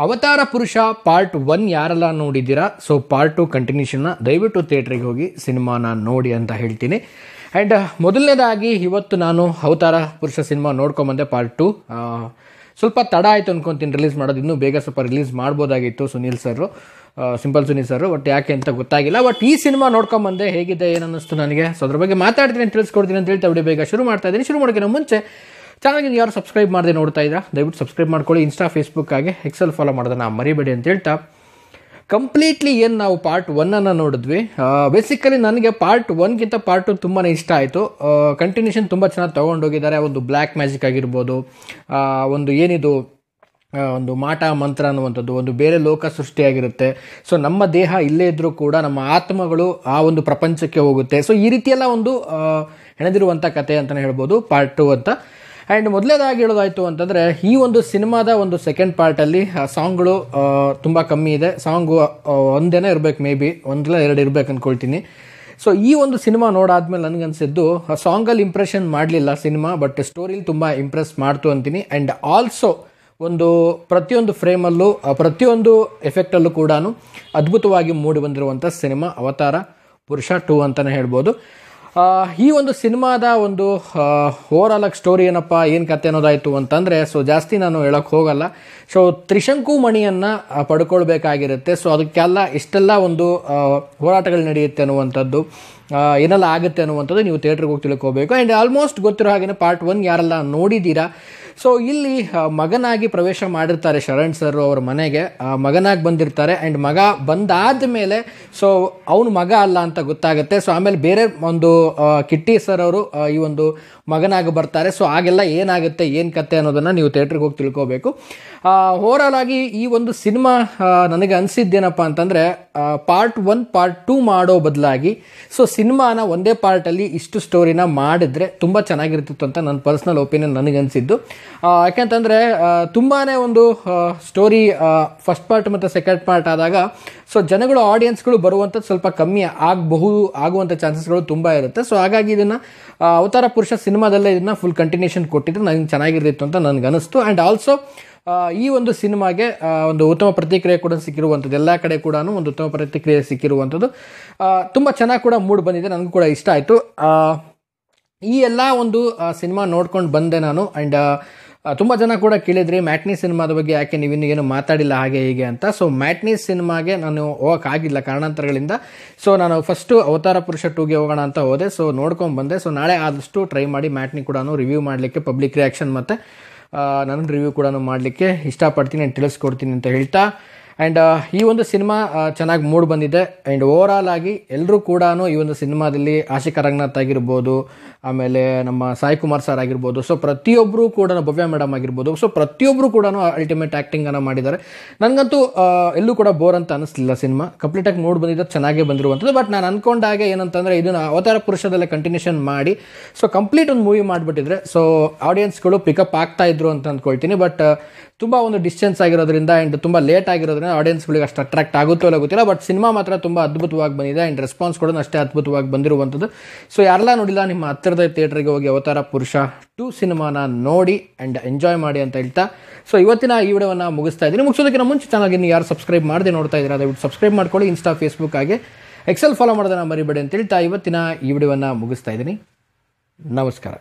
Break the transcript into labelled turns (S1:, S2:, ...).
S1: ಅವತಾರ ಪುರುಷ ಪಾರ್ಟ್ 1 ಯಾರೆಲ್ಲ ನೋಡಿದ್ದೀರಾ, ಸೊ ಪಾರ್ಟ್ 2 ಕಂಟಿನ್ಯೂಷನ್ನ ದಯವಿಟ್ಟು ಥಿಯೇಟ್ರಿಗೆ ಹೋಗಿ ಸಿನಿಮಾನ ನೋಡಿ ಅಂತ ಹೇಳ್ತೀನಿ. ಆ್ಯಂಡ್ ಮೊದಲನೇದಾಗಿ ಇವತ್ತು ನಾನು ಅವತಾರ ಪುರುಷ ಸಿನಿಮಾ ನೋಡ್ಕೊಂಬಂದೆ ಪಾರ್ಟ್ 2. ಸ್ವಲ್ಪ ತಡ ಆಯಿತು ಅನ್ಕೊತೀನಿ ರಿಲೀಸ್ ಮಾಡೋದು, ಇನ್ನೂ ಬೇಗ ಸ್ವಲ್ಪ ರಿಲೀಸ್ ಮಾಡ್ಬೋದಾಗಿತ್ತು Sunil sir, simple Sunil sir, but ಯಾಕೆ ಅಂತ ಗೊತ್ತಾಗಿಲ್ಲ. ಬಟ್ ಈ ಸಿನಿಮಾ ನೋಡ್ಕೊಂಬಂದೆ, ಹೇಗಿದೆ ಏನು ಅನ್ನಿಸ್ತು ನನಗೆ, ಸೊ ಅದ್ರ ಬಗ್ಗೆ ಮಾತಾಡ್ತೀನಿ ಅಂತ ತಿಳಿಸ್ಕೊಡ್ತೀನಿ ಅಂತ ಹೇಳ್ತಾ ವಿಡಿಯೋ ಬೇಗ ಶುರು ಮಾಡ್ತಾ ಇದ್ದೀನಿ. ಶುರು ಮಾಡೋಕ್ಕಿಂತ ಮುಂಚೆ ಚಾನಲ್ಗೆ ಯಾರು ಸಬ್ಸ್ಕ್ರೈಬ್ ಮಾಡದೆ ನೋಡ್ತಾ ಇದ್ದೀರಾ ದಯವಿಟ್ಟು ಸಬ್ಸ್ಕ್ರೈಬ್ ಮಾಡ್ಕೊಳ್ಳಿ. ಇನ್ಸ್ಟಾ ಫೇಸ್ಬುಕ್ ಹಾಗೆ ಎಕ್ಸೆಲ್ ಫಾಲೋ ಮಾಡೋದನ್ನ ಮರಿಬೇಡಿ ಅಂತ ಹೇಳ್ತಾ ಕಂಪ್ಲೀಟ್ಲಿ ಏನು ನಾವು ಪಾರ್ಟ್ 1 ನೋಡಿದ್ವಿ. ಬೇಸಿಕಲಿ ನನಗೆ ಪಾರ್ಟ್ 1ಗಿಂತ ಪಾರ್ಟ್ 2 ತುಂಬಾ ಇಷ್ಟ ಆಯಿತು. ಕಂಟಿನ್ಯೂಷನ್ ತುಂಬ ಚೆನ್ನಾಗಿ ತೊಗೊಂಡೋಗಿದ್ದಾರೆ. ಒಂದು ಬ್ಲ್ಯಾಕ್ ಮ್ಯಾಜಿಕ್ ಆಗಿರ್ಬೋದು, ಒಂದು ಏನಿದು ಒಂದು ಮಾಟ ಮಂತ್ರ ಅನ್ನುವಂಥದ್ದು, ಒಂದು ಬೇರೆ ಲೋಕ ಸೃಷ್ಟಿಯಾಗಿರುತ್ತೆ. ಸೊ ನಮ್ಮ ದೇಹ ಇಲ್ಲೇ ಇದ್ದರೂ ಕೂಡ ನಮ್ಮ ಆತ್ಮಗಳು ಆ ಒಂದು ಪ್ರಪಂಚಕ್ಕೆ ಹೋಗುತ್ತೆ. ಸೊ ಈ ರೀತಿಯೆಲ್ಲ ಒಂದು ಹೆಣೆದಿರುವಂಥ ಕತೆ ಅಂತಲೇ ಹೇಳ್ಬೋದು ಪಾರ್ಟ್ 2 ಅಂತ. ಆ್ಯಂಡ್ ಮೊದಲೇದಾಗಿ ಹೇಳೋದಾಯಿತು ಅಂತಂದರೆ, ಈ ಒಂದು ಸಿನಿಮಾದ ಒಂದು ಸೆಕೆಂಡ್ ಪಾರ್ಟಲ್ಲಿ ಸಾಂಗ್ಗಳು ತುಂಬ ಕಮ್ಮಿ ಇದೆ. ಸಾಂಗು ಒಂದೇನೇ ಇರಬೇಕು, ಮೇ ಬಿ ಒಂದಲ್ಲ ಎರಡು ಇರಬೇಕು ಅಂದ್ಕೊಳ್ತೀನಿ. ಸೊ ಈ ಒಂದು ಸಿನಿಮಾ ನೋಡಾದ್ಮೇಲೆ ನನಗನ್ಸಿದ್ದು ಸಾಂಗಲ್ಲಿ ಇಂಪ್ರೆಷನ್ ಮಾಡಲಿಲ್ಲ ಸಿನಿಮಾ, ಬಟ್ ಸ್ಟೋರಿಲಿ ತುಂಬ ಇಂಪ್ರೆಸ್ ಮಾಡ್ತು ಅಂತೀನಿ. ಆ್ಯಂಡ್ ಆಲ್ಸೋ ಒಂದು ಪ್ರತಿಯೊಂದು ಫ್ರೇಮಲ್ಲೂ ಪ್ರತಿಯೊಂದು ಎಫೆಕ್ಟಲ್ಲೂ ಕೂಡ ಅದ್ಭುತವಾಗಿ ಮೂಡಿ ಬಂದಿರುವಂಥ ಸಿನಿಮಾ ಅವತಾರ ಪುರುಷ 2 ಅಂತಲೇ ಹೇಳ್ಬೋದು. ಈ ಒಂದು ಸಿನಿಮಾದ ಒಂದು ಓವರಾಲ್ ಆಗಿ ಸ್ಟೋರಿ ಏನಪ್ಪ, ಏನು ಕತೆ ಅನ್ನೋದಾಯಿತು ಅಂತಂದರೆ, ಸೊ ಜಾಸ್ತಿ ನಾನು ಹೇಳೋಕ್ಕೆ ಹೋಗಲ್ಲ. ಸೊ ತ್ರಿಶಂಕು ಮಣಿಯನ್ನು ಪಡ್ಕೊಳ್ಬೇಕಾಗಿರುತ್ತೆ. ಸೊ ಅದಕ್ಕೆಲ್ಲ ಇಷ್ಟೆಲ್ಲ ಒಂದು ಹೋರಾಟಗಳು ನಡೆಯುತ್ತೆ ಅನ್ನುವಂಥದ್ದು, ಏನೆಲ್ಲ ಆಗುತ್ತೆ ಅನ್ನುವಂಥದ್ದು ನೀವು ಥಿಯೇಟ್ರಿಗೆ ಹೋಗಿ ತಿಳ್ಕೋಬೇಕು. ಆ್ಯಂಡ್ ಆಲ್ಮೋಸ್ಟ್ ಗೊತ್ತಿರೋ ಹಾಗೆ ಪಾರ್ಟ್ 1 ಯಾರೆಲ್ಲ ನೋಡಿದ್ದೀರಾ, ಸೊ ಇಲ್ಲಿ ಮಗನಾಗಿ ಪ್ರವೇಶ ಮಾಡಿರ್ತಾರೆ ಶರಣ್ ಸರ್ ಅವರ ಮನೆಗೆ, ಮಗನಾಗಿ ಬಂದಿರ್ತಾರೆ. ಆ್ಯಂಡ್ ಮಗ ಬಂದಾದ ಮೇಲೆ ಸೊ ಅವನು ಮಗ ಅಲ್ಲ ಅಂತ ಗೊತ್ತಾಗುತ್ತೆ. ಸೊ ಆಮೇಲೆ ಬೇರೆ ಒಂದು ಕಿಟ್ಟಿ ಸರ್ ಅವರು ಈ ಒಂದು ಮಗನಾಗಿ ಬರ್ತಾರೆ. ಸೊ ಆಗೆಲ್ಲ ಏನಾಗುತ್ತೆ, ಏನು ಕತೆ ಅನ್ನೋದನ್ನು ನೀವು ಥಿಯೇಟ್ರಿಗೆ ಹೋಗಿ ತಿಳ್ಕೋಬೇಕು. ಓವರಾಲ್ ಆಗಿ ಈ ಒಂದು ಸಿನಿಮಾ ನನಗೆ ಅನಿಸಿದ್ದೇನಪ್ಪ ಅಂತಂದರೆ, ಪಾರ್ಟ್ 1 ಪಾರ್ಟ್ 2 ಮಾಡೋ ಬದಲಾಗಿ ಸೊ ಸಿನಿಮಾನ ಒಂದೇ ಪಾರ್ಟಲ್ಲಿ ಇಷ್ಟು ಸ್ಟೋರಿನ ಮಾಡಿದರೆ ತುಂಬ ಚೆನ್ನಾಗಿರ್ತಿತ್ತು ಅಂತ ನನ್ನ ಪರ್ಸ್ನಲ್ ಒಪಿನಿಯನ್ ನನಗನ್ಸಿದ್ದು. ಯಾಕೆಂತಂದರೆ ತುಂಬಾ ಒಂದು ಸ್ಟೋರಿ ಫಸ್ಟ್ ಪಾರ್ಟ್ ಮತ್ತು ಸೆಕೆಂಡ್ ಪಾರ್ಟ್ ಆದಾಗ ಸೊ ಜನಗಳು ಆಡಿಯನ್ಸ್ಗಳು ಬರುವಂಥದ್ದು ಸ್ವಲ್ಪ ಕಮ್ಮಿ ಆಗುವಂಥ ಚಾನ್ಸಸ್ಗಳು ತುಂಬ ಇರುತ್ತೆ. ಸೊ ಹಾಗಾಗಿ ಇದನ್ನು ಅವತಾರ ಪುರುಷ ಸಿನಿಮಾದಲ್ಲೇ ಇದನ್ನು ಫುಲ್ ಕಂಟಿನ್ಯೂಷನ್ ಕೊಟ್ಟಿದ್ರೆ ನನಗೆ ಚೆನ್ನಾಗಿರ್ತಿತ್ತು ಅಂತ ನನಗನ್ನಿಸ್ತು. ಆ್ಯಂಡ್ ಆಲ್ಸೋ ಈ ಒಂದು ಸಿನಿಮಾಗೆ ಒಂದು ಉತ್ತಮ ಪ್ರತಿಕ್ರಿಯೆ ಕೂಡ ಸಿಕ್ಕಿರುವಂಥದ್ದು, ಎಲ್ಲ ಕಡೆ ಕೂಡ ಒಂದು ಉತ್ತಮ ಪ್ರತಿಕ್ರಿಯೆ ಸಿಕ್ಕಿರುವಂಥದ್ದು, ತುಂಬ ಚೆನ್ನಾಗಿ ಕೂಡ ಮೂಡ್ ಬಂದಿದೆ, ನನಗೂ ಕೂಡ ಇಷ್ಟ ಆಯಿತು. ಈ ಎಲ್ಲ ಒಂದು ಸಿನಿಮಾ ನೋಡ್ಕೊಂಡು ಬಂದೆ ನಾನು. ಆ್ಯಂಡ್ ತುಂಬ ಜನ ಕೂಡ ಕೇಳಿದ್ರಿ ಮ್ಯಾಟ್ನಿ ಸಿನಿಮಾದ ಬಗ್ಗೆ ಯಾಕೆ ನೀವಿನ್ನೂ ಏನು ಮಾತಾಡಿಲ್ಲ ಹಾಗೆ ಹೀಗೆ ಅಂತ. ಸೊ ಮ್ಯಾಟ್ನಿ ಸಿನಿಮಾಗೆ ನಾನು ಹೋಗೋಕ್ಕಾಗಿಲ್ಲ ಕಾರಣಾಂತರಗಳಿಂದ. ಸೊ ನಾನು ಫಸ್ಟು ಅವತಾರ ಪುರುಷ 2ಗೆ ಹೋಗೋಣ ಅಂತ ಹೋದೆ. ಸೊ ನೋಡ್ಕೊಂಡು ಬಂದೆ. ಸೊ ನಾಳೆ ಆದಷ್ಟು ಟ್ರೈ ಮಾಡಿ ಮ್ಯಾಟ್ನಿ ಕೂಡ ರಿವ್ಯೂ ಮಾಡಲಿಕ್ಕೆ, ಪಬ್ಲಿಕ್ ರಿಯಾಕ್ಷನ್ ಮತ್ತು ನನ್ನ ರಿವ್ಯೂ ಕೂಡ ಮಾಡಲಿಕ್ಕೆ ಇಷ್ಟಪಡ್ತೀನಿ ಆ್ಯಂಡ್ ತಿಳಿಸ್ಕೊಡ್ತೀನಿ ಅಂತ ಹೇಳ್ತಾ. ಆ್ಯಂಡ್ ಈ ಒಂದು ಸಿನಿಮಾ ಚೆನ್ನಾಗಿ ಮೂಡ್ ಬಂದಿದೆ. ಆ್ಯಂಡ್ ಓವರಾಲ್ ಆಗಿ ಎಲ್ಲರೂ ಕೂಡ ಈ ಒಂದು ಸಿನಿಮಾದಲ್ಲಿ ಆಶಿಕಾ ರಂಗನಾಥ್ ಆಗಿರ್ಬೋದು, ಆಮೇಲೆ ನಮ್ಮ ಸಾಯಿ ಕುಮಾರ್ ಸರ್ ಆಗಿರ್ಬೋದು, ಸೊ ಪ್ರತಿಯೊಬ್ಬರು ಕೂಡ, ಭವ್ಯ ಮೇಡಮ್ ಆಗಿರ್ಬೋದು, ಸೊ ಪ್ರತಿಯೊಬ್ಬರು ಕೂಡ ಅಲ್ಟಿಮೇಟ್ ಆ್ಯಕ್ಟಿಂಗನ್ನು ಮಾಡಿದ್ದಾರೆ. ನನಗಂತೂ ಎಲ್ಲೂ ಕೂಡ ಬೋರ್ ಅಂತ ಅನ್ನಿಸ್ಲಿಲ್ಲ. ಸಿನಿಮಾ ಕಂಪ್ಲೀಟಾಗಿ ಮೂಡ್ ಬಂದಿದ್ದು ಚೆನ್ನಾಗೇ ಬಂದಿರುವಂಥದ್ದು. ಬಟ್ ನಾನು ಅಂದ್ಕೊಂಡಾಗೆ ಏನಂತಂದರೆ, ಇದನ್ನು ಅವತಾರ ಪುರುಷದಲ್ಲೇ ಕಂಟಿನ್ಯೂಷನ್ ಮಾಡಿ ಸೊ ಕಂಪ್ಲೀಟ್ ಒಂದು ಮೂವಿ ಮಾಡಿಬಿಟ್ಟಿದ್ರೆ ಸೊ ಆಡಿಯನ್ಸ್ಗಳು ಪಿಕಪ್ ಆಗ್ತಾ ಇದ್ರು ಅಂತ ಅಂದ್ಕೊಳ್ತೀನಿ. ಬಟ್ ತುಂಬ ಒಂದು ಡಿಸ್ಟೆನ್ಸ್ ಆಗಿರೋದ್ರಿಂದ ಆ್ಯಂಡ್ ತುಂಬ ಲೇಟ್ ಆಗಿರೋದ್ರಿಂದ ಆಡಿಯನ್ಸ್ಗಳಿಗೆ ಅಷ್ಟು ಅಟ್ರಾಕ್ಟ್ ಆಗುತ್ತೋ ಇಲ್ಲ ಗೊತ್ತಿಲ್ಲ. ಬಟ್ ಸಿನಿಮಾ ಮಾತ್ರ ತುಂಬ ಅದ್ಭುತವಾಗಿ ಬಂದಿದೆ. ಆ್ಯಂಡ್ ರೆಸ್ಪಾನ್ಸ್ ಕೂಡ ಅಷ್ಟೇ ಅದ್ಭುತವಾಗಿ ಬಂದಿರುವಂಥದ್ದು. ಸೊ ಯಾರೆಲ್ಲ ನೋಡಿಲ್ಲ, ನಿಮ್ಮ ಹತ್ತಿರದ ಥಿಯೇಟ್ರಿಗೆ ಹೋಗಿ ಅವತಾರ ಪುರುಷ 2 ಸಿನಿಮಾನ ನೋಡಿ ಆ್ಯಂಡ್ ಎಂಜಾಯ್ ಮಾಡಿ ಅಂತ ಹೇಳ್ತಾ ಸೊ ಇವತ್ತಿನ ಈ ವಿಡಿಯೋವನ್ನು ಮುಗಿಸ್ತಾ ಇದ್ದೀನಿ. ಮುಗಿಸೋದಕ್ಕಿಂತ ಮುಂಚೆ ಚಾನಲ್ಗೆ ನೀವು ಯಾರು ಸಬ್ಸ್ಕ್ರೈಬ್ ಮಾಡದೆ ನೋಡ್ತಾ ಇದ್ದೀರಾ ದಯವಿಟ್ಟು ಸಬ್ಸ್ಕ್ರೈಬ್ ಮಾಡ್ಕೊಳ್ಳಿ. ಇನ್ಸ್ಟಾ ಫೇಸ್ಬುಕ್ ಹಾಗೆ ಎಕ್ಸೆಲ್ ಫಾಲೋ ಮಾಡೋದನ್ನು ಮರಿಬೇಡಿ ಅಂತ ಹೇಳ್ತಾ ಇವತ್ತಿನ ಈ ವಿಡಿಯೋವನ್ನು ಮುಗಿಸ್ತಾ ಇದ್ದೀನಿ. ನಮಸ್ಕಾರ.